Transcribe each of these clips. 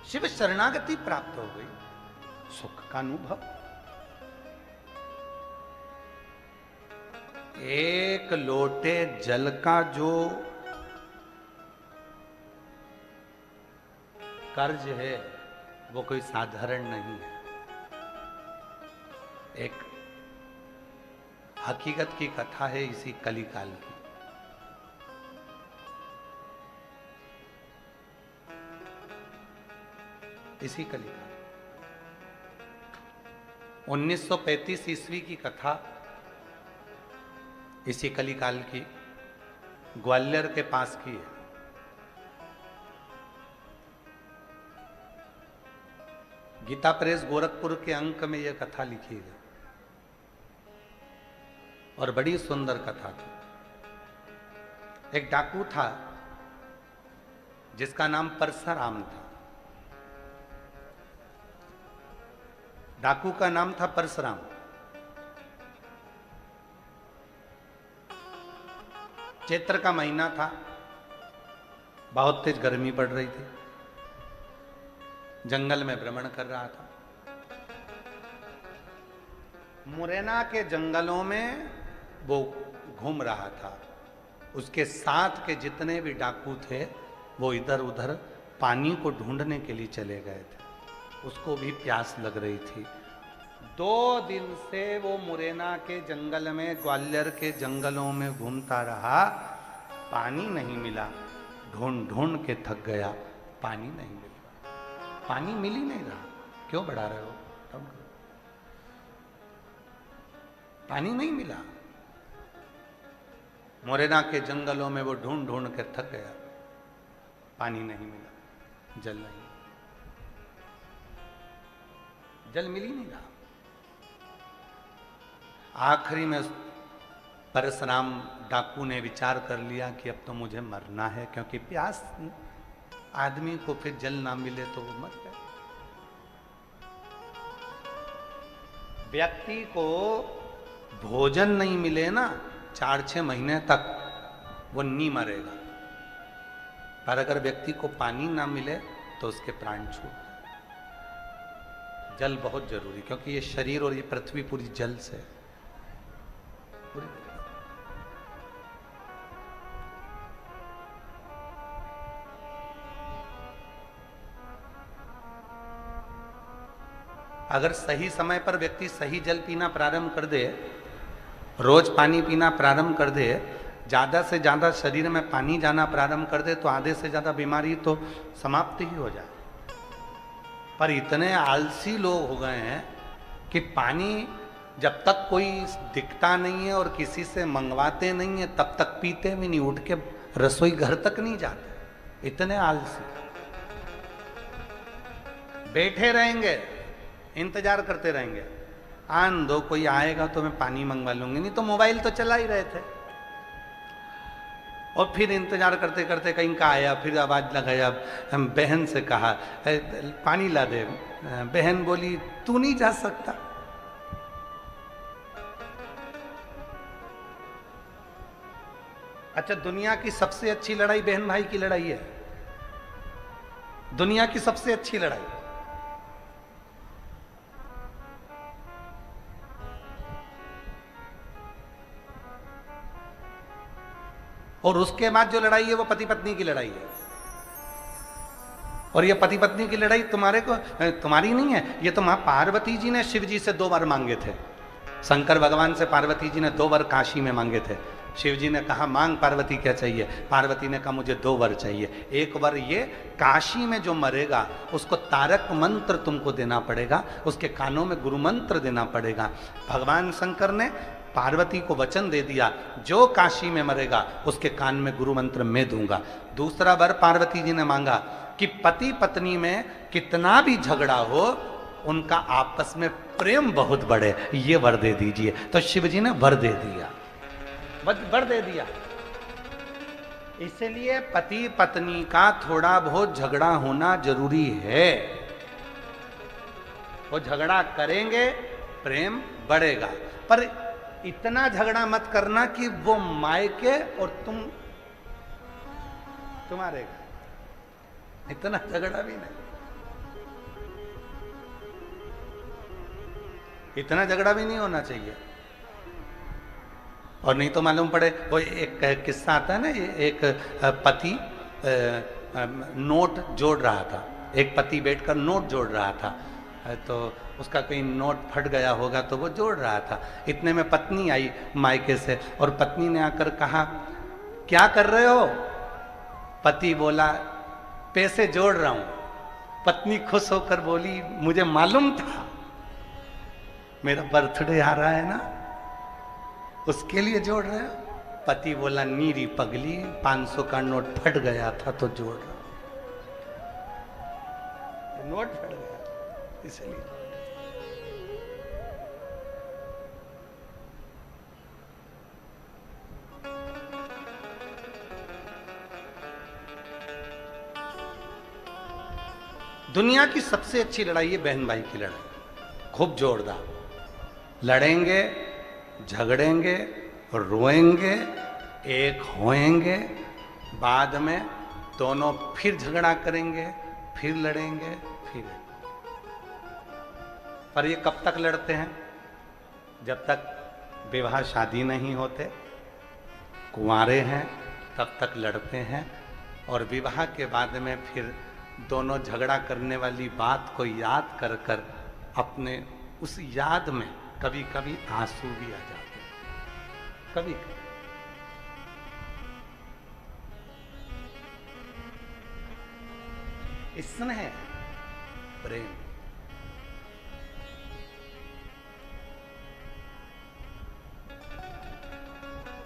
शिव शरणागति प्राप्त हो गई, सुख का अनुभव। एक लोटे जल का जो कर्ज है वो कोई साधारण नहीं है। एक हकीकत की कथा है इसी कलिकाल की। इसी कलिकाल 1935 ईस्वी की कथा, इसी कलिकाल की, ग्वालियर के पास की है। गीता प्रेस गोरखपुर के अंक में यह कथा लिखी है और बड़ी सुंदर कथा थी। एक डाकू था जिसका नाम परसराम था। डाकू का नाम था परसराम। चैत्र का महीना था, बहुत तेज गर्मी पड़ रही थी। जंगल में भ्रमण कर रहा था। मुरैना के जंगलों में वो घूम रहा था। उसके साथ के जितने भी डाकू थे वो इधर उधर पानी को ढूंढने के लिए चले गए थे। उसको भी प्यास लग रही थी। 2 दिन से वो मुरैना के जंगल में, ग्वालियर के जंगलों में घूमता रहा, पानी नहीं मिला। ढूंढ ढूंढ के थक गया, पानी नहीं मिला। पानी मिल ही नहीं रहा। क्यों बढ़ा रहे हो? पानी नहीं मिला। मुरैना के जंगलों में वो ढूंढ ढूंढ के थक गया, पानी नहीं मिला, जल नहीं, जल मिल ही नहीं रहा। आखिरी में परशुराम डाकू ने विचार कर लिया कि अब तो मुझे मरना है, क्योंकि प्यास आदमी को फिर जल ना मिले तो वो मर जाए। व्यक्ति को भोजन नहीं मिले ना 4-6 महीने तक, वो नहीं मरेगा। पर अगर व्यक्ति को पानी ना मिले तो उसके प्राण छूट जाए। जल बहुत जरूरी, क्योंकि ये शरीर और ये पृथ्वी पूरी जल से पूरी। अगर सही समय पर व्यक्ति सही जल पीना प्रारंभ कर दे, रोज पानी पीना प्रारंभ कर दे, ज्यादा से ज्यादा शरीर में पानी जाना प्रारंभ कर दे, तो आधे से ज्यादा बीमारी तो समाप्त ही हो जाए। पर इतने आलसी लोग हो गए हैं कि पानी जब तक कोई दिखता नहीं है और किसी से मंगवाते नहीं है तब तक पीते भी नहीं, उठ के रसोई घर तक नहीं जाते। इतने आलसी बैठे रहेंगे, इंतजार करते रहेंगे, आन दो कोई आएगा तो मैं पानी मंगवा लूंगी, नहीं तो मोबाइल तो चला ही रहे थे। और फिर इंतजार करते करते कहीं का आया, फिर आवाज लगाया, हम बहन से कहा पानी ला दे। बहन बोली तू नहीं जा सकता। अच्छा, दुनिया की सबसे अच्छी लड़ाई बहन भाई की लड़ाई है। दुनिया की सबसे अच्छी लड़ाई। और उसके बाद जो लड़ाई है वो पति पत्नी की लड़ाई है। और ये पति पत्नी की लड़ाई तुम्हारी नहीं है, ये तो मां पार्वती जी ने शिव जी से 2 वर मांगे थे। शंकर भगवान से पार्वती जी ने 2 वर काशी में मांगे थे। शिव जी ने कहा मांग पार्वती क्या चाहिए? पार्वती ने कहा मुझे 2 वर चाहिए। एक वर ये, काशी में जो मरेगा उसको तारक मंत्र तुमको देना पड़ेगा, उसके कानों में गुरु मंत्र देना पड़ेगा। भगवान शंकर ने पार्वती को वचन दे दिया, जो काशी में मरेगा उसके कान में गुरु मंत्र मैं दूंगा। दूसरा वर पार्वती जी ने मांगा कि पति पत्नी में कितना भी झगड़ा हो, उनका आपस में प्रेम बहुत बढ़े, ये वर दे दीजिए। तो शिव जी ने वर दे दिया, वर दे दिया। इसलिए पति पत्नी का थोड़ा बहुत झगड़ा होना जरूरी है। वो झगड़ा करेंगे, प्रेम बढ़ेगा। पर इतना झगड़ा मत करना कि वो मायके और तुम तुम्हारे घर, इतना झगड़ा भी नहीं, इतना झगड़ा भी नहीं होना चाहिए। और नहीं तो मालूम पड़े, वो एक किस्सा आता है ना, एक पति नोट जोड़ रहा था, एक पति बैठकर नोट जोड़ रहा था, तो उसका कोई नोट फट गया होगा तो वो जोड़ रहा था। इतने में पत्नी आई मायके से और पत्नी ने आकर कहा, क्या कर रहे हो? पति बोला, पैसे जोड़ रहा हूं। पत्नी खुश होकर बोली, मुझे मालूम था, मेरा बर्थडे आ रहा है ना, उसके लिए जोड़ रहे हो? पति बोला, नीरी पगली, 500 का नोट फट गया था तो जोड़ रहा हूं, नोट फट गया इसलिए। दुनिया की सबसे अच्छी लड़ाई है बहन भाई की लड़ाई, खूब जोरदार लड़ेंगे, झगड़ेंगे, रोएंगे, एक होएंगे, बाद में दोनों फिर झगड़ा करेंगे, फिर लड़ेंगे, फिर। पर ये कब तक लड़ते हैं? जब तक विवाह शादी नहीं होते, कुंवारे हैं तब तक लड़ते हैं, और विवाह के बाद में फिर दोनों झगड़ा करने वाली बात को याद कर कर अपने उस याद में कभी कभी आंसू भी आ जाते हैं, कभी स्नेह, प्रेम।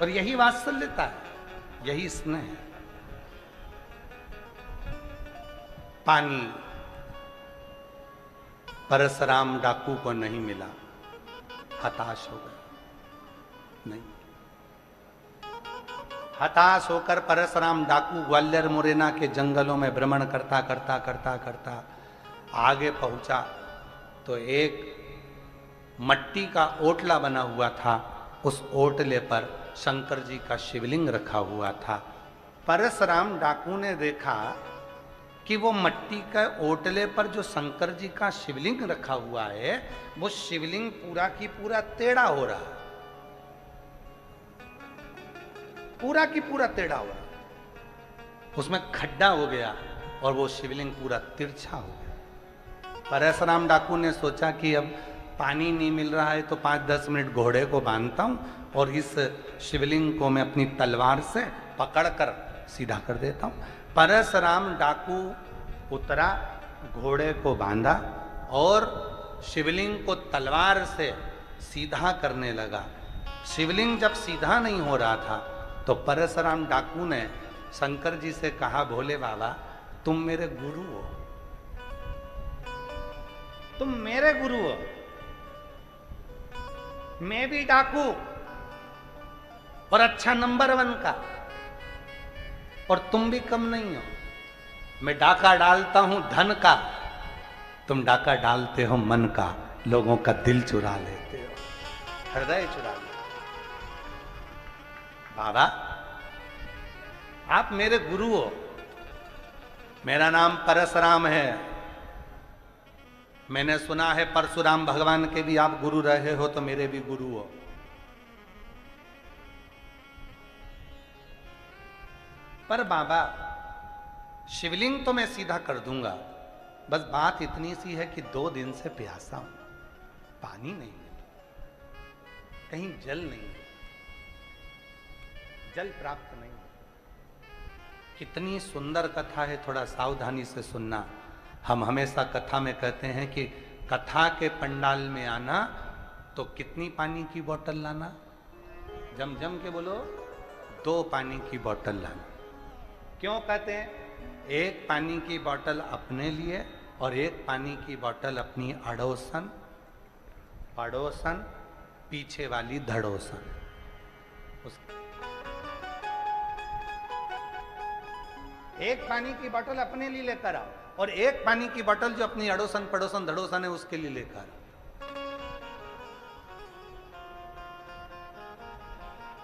और यही वात्सल्यता है, यही स्नेह है। पानी परशुराम डाकू को नहीं मिला, हताश हो गया। नहीं, हताश होकर परशुराम डाकू ग्वालियर मुरैना के जंगलों में भ्रमण करता करता करता करता आगे पहुंचा तो एक मट्टी का ओटला बना हुआ था। उस ओटले पर शंकर जी का शिवलिंग रखा हुआ था। परशुराम डाकू ने देखा कि वो मट्टी का ओटले पर जो शंकर जी का शिवलिंग रखा हुआ है, वो शिवलिंग पूरा की पूरा टेढ़ा हो रहा है, पूरा की पूरा टेढ़ा हो रहा है, उसमें खड्डा हो गया और वो शिवलिंग पूरा तिरछा हो गया। परशुराम डाकू ने सोचा कि अब पानी नहीं मिल रहा है तो 5-10 मिनट घोड़े को बांधता हूं और इस शिवलिंग को मैं अपनी तलवार से पकड़कर सीधा कर देता हूं। परशुराम डाकू उतरा, घोड़े को बांधा और शिवलिंग को तलवार से सीधा करने लगा। शिवलिंग जब सीधा नहीं हो रहा था तो परशुराम डाकू ने शंकर जी से कहा, भोले बाबा तुम मेरे गुरु हो, तुम मेरे गुरु हो, मैं भी डाकू और अच्छा नंबर 1 का, और तुम भी कम नहीं हो। मैं डाका डालता हूं धन का, तुम डाका डालते हो मन का, लोगों का दिल चुरा लेते हो, हृदय चुरा लेते हो। बाबा आप मेरे गुरु हो, मेरा नाम परशुराम है, मैंने सुना है परशुराम भगवान के भी आप गुरु रहे हो, तो मेरे भी गुरु हो। पर बाबा शिवलिंग तो मैं सीधा कर दूंगा, बस बात इतनी सी है कि 2 दिन से प्यासा हूं, पानी नहीं मिला, कहीं जल नहीं, जल प्राप्त नहीं। कितनी सुंदर कथा है, थोड़ा सावधानी से सुनना। हम हमेशा कथा में कहते हैं कि कथा के पंडाल में आना तो कितनी पानी की बोतल लाना? जम जम के बोलो, 2 पानी की बोतल लाना। क्यों कहते हैं? एक पानी की बोतल अपने लिए और एक पानी की बोतल अपनी अड़ोसन, पड़ोसन, पीछे वाली धड़ोसन। एक पानी की बोतल अपने लिए लेकर आओ और एक पानी की बोतल जो अपनी अड़ोसन, पड़ोसन, धड़ोसन है उसके लिए लेकर आओ।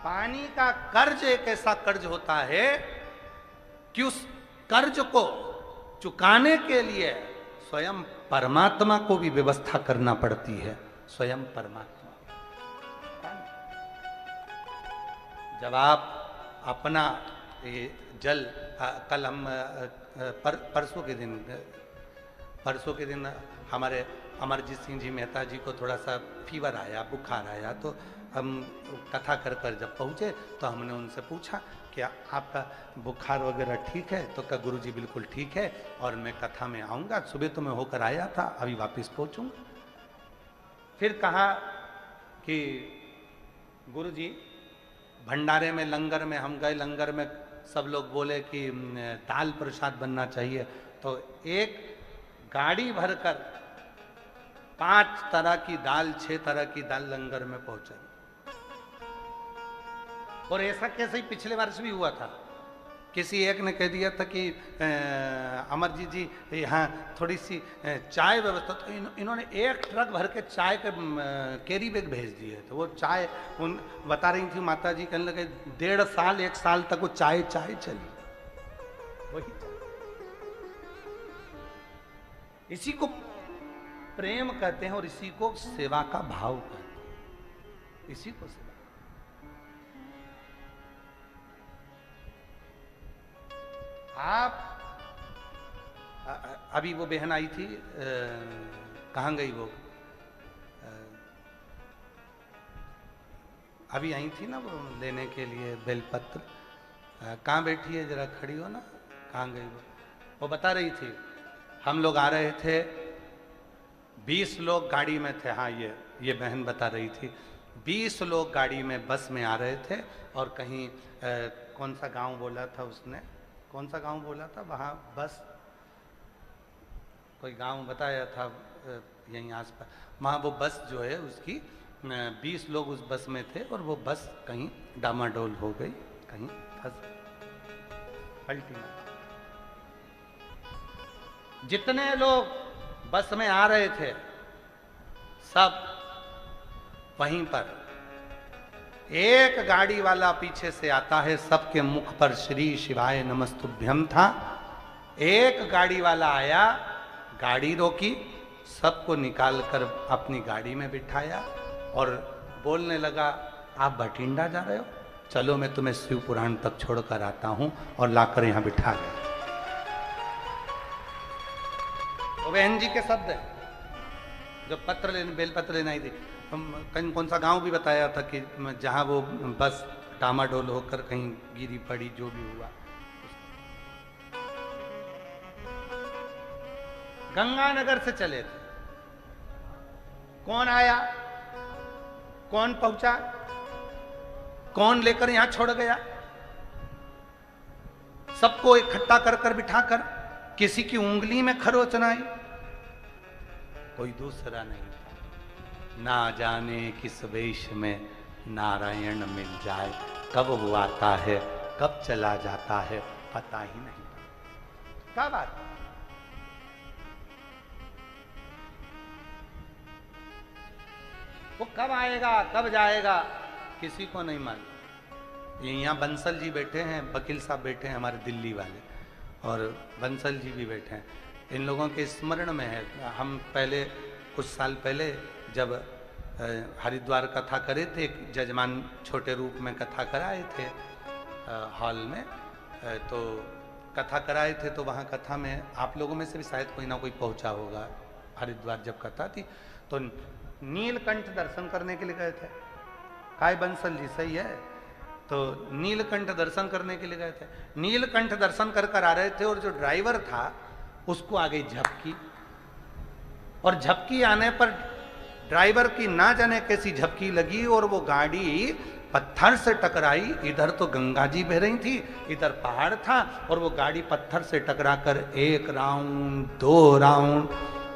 पानी का कर्ज एक ऐसा कर्ज होता है कि उस कर्ज को चुकाने के लिए स्वयं परमात्मा को भी व्यवस्था करना पड़ती है। स्वयं परमात्मा, जब आप अपना ये जल, कल हम परसों के दिन हमारे अमरजीत सिंह जी मेहता जी को थोड़ा सा फीवर आया, बुखार आया, तो हम कथा कर जब पहुँचे तो हमने उनसे पूछा कि आपका बुखार वगैरह ठीक है? तो कहा गुरुजी बिल्कुल ठीक है और मैं कथा में आऊँगा। सुबह तो मैं होकर आया था, अभी वापस पहुँचूँगा। फिर कहा कि गुरुजी भंडारे में, लंगर में हम गए, लंगर में सब लोग बोले कि दाल प्रसाद बनना चाहिए, तो एक गाड़ी भरकर 5 तरह की दाल, 6 तरह की दाल लंगर में पहुंचाई। और ऐसा कैसे ही पिछले वर्ष भी हुआ था। किसी एक ने कह दिया था कि अमरजीत जी यहाँ थोड़ी सी चाय व्यवस्था, तो इन्होंने एक ट्रक भर के चाय के कैरी बैग भेज दिए। तो वो चाय उन बता रही थी माता जी, कहने लगे 1.5 साल 1 साल तक वो चाय चली, वही चाय। इसी को प्रेम कहते हैं और इसी को सेवा का भाव कहते हैं, इसी को सेवा। आप अभी वो बहन आई थी, कहाँ गई वो, अभी आई थी ना वो लेने के लिए बेलपत्र, कहाँ बैठी है, जरा खड़ी हो ना, कहाँ गई वो बता रही थी हम लोग आ रहे थे, 20 लोग गाड़ी में थे। हाँ, ये बहन बता रही थी 20 लोग गाड़ी में, बस में आ रहे थे और कहीं कौन सा गांव बोला था उसने, कौन सा गांव बोला था, वहाँ बस कोई गांव बताया था यहीं आसपास, वहाँ वो बस जो है उसकी 20 लोग उस बस में थे और वो बस कहीं डामाडोल हो गई, कहीं फंस पलटी में। जितने लोग बस में आ रहे थे सब वहीं पर, एक गाड़ी वाला पीछे से आता है, सबके मुख पर श्री शिवाय नमस्तुभ्यम था। एक गाड़ी वाला आया, गाड़ी रोकी, सबको निकालकर अपनी गाड़ी में बिठाया और बोलने लगा आप बठिंडा जा रहे हो, चलो मैं तुम्हें शिव पुराण तक छोड़कर आता हूं, और लाकर यहां बिठा गया। तो बहन जी के शब्द है, जो बेलपत्र लेना ही थी। कहीं कौन सा गांव भी बताया था कि जहां वो बस डामाडोल होकर कहीं गिरी पड़ी, जो भी हुआ। गंगानगर से चले थे, कौन आया, कौन पहुंचा, कौन लेकर यहां छोड़ गया, सबको इकट्ठा कर बिठाकर किसी की उंगली में खरोच न आई, कोई दूसरा नहीं। ना जाने किस वेश में नारायण मिल जाए, कब वो आता है कब चला जाता है पता ही नहीं। क्या बात, वो कब आएगा कब जाएगा किसी को नहीं मालूम। यहाँ बंसल जी बैठे हैं, वकील साहब बैठे हैं हमारे दिल्ली वाले, और बंसल जी भी बैठे हैं। इन लोगों के स्मरण में है, हम पहले कुछ साल पहले जब हरिद्वार कथा करे थे, जजमान छोटे रूप में कथा कराए थे हॉल में, तो कथा कराए थे, तो वहाँ कथा में आप लोगों में से भी शायद कोई ना कोई पहुँचा होगा। हरिद्वार जब कथा थी तो नीलकंठ दर्शन करने के लिए गए थे। काय बंसल जी सही है, तो नीलकंठ दर्शन करने के लिए गए थे। नीलकंठ दर्शन कर आ रहे थे और जो ड्राइवर था उसको आ गई झपकी, और झपकी आने पर ड्राइवर की ना जाने कैसी झपकी लगी और वो गाड़ी पत्थर से टकराई। इधर तो गंगा जी बह रही थी, इधर पहाड़ था, और वो गाड़ी पत्थर से टकराकर 1 राउंड 2 राउंड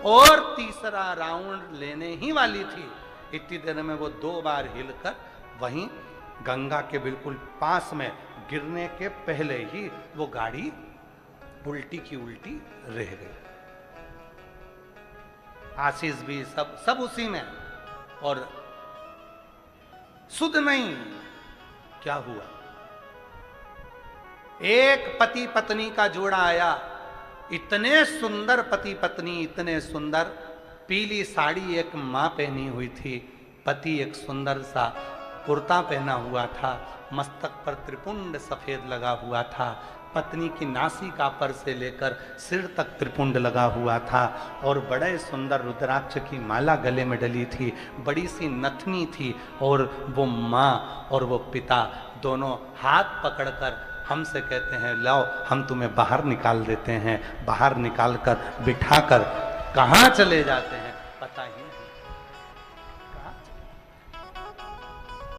और तीसरा राउंड लेने ही वाली थी। इतनी देर में वो 2 बार हिलकर वहीं गंगा के बिल्कुल पास में गिरने के पहले ही वो गाड़ी उल्टी की उल्टी रह गई। आशीष भी सब उसी में, और सुध नहीं क्या हुआ, एक पति पत्नी का जोड़ा आया, इतने सुंदर पति पत्नी, इतने सुंदर। पीली साड़ी एक माँ पहनी हुई थी, पति एक सुंदर सा कुर्ता पहना हुआ था, मस्तक पर त्रिपुंड सफेद लगा हुआ था, पत्नी की नासिका पर से लेकर सिर तक त्रिपुंड लगा हुआ था, और बड़े सुंदर रुद्राक्ष की माला गले में डली थी, बड़ी सी नथनी थी। और वो माँ और वो पिता दोनों हाथ पकड़कर हमसे कहते हैं, लाओ हम तुम्हें बाहर निकाल देते हैं। बाहर निकाल कर बिठाकर कहाँ चले जाते हैं?